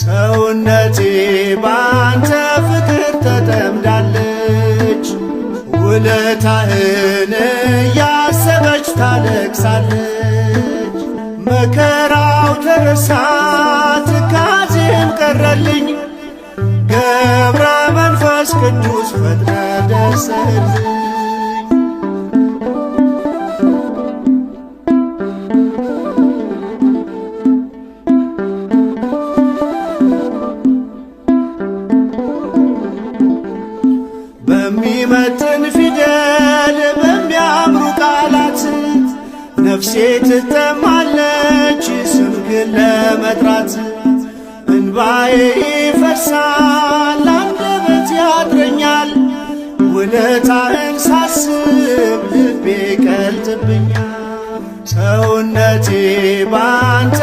ሰውነቴ ባንተ ፍቅር ተጠምዳለች። ውለታህን እያሰበች ታለቅሳለች። መከራው ተረሳ ትካዜም ቀረልኝ። ገብረ መንፈስ ቅዱስ ፈጥነ ደርሰህልኝ። በሚመጥን ፊደል በሚያምሩ ቃላት ነፍሴ ትተማለች ስምህን ለመጥራት። እንባዬ ይፈሳል አንደበት ያጥረኛል። ውለታህን ሳስብ ልቤ ቀልጥብኛል። ሰውነቴ ባንተ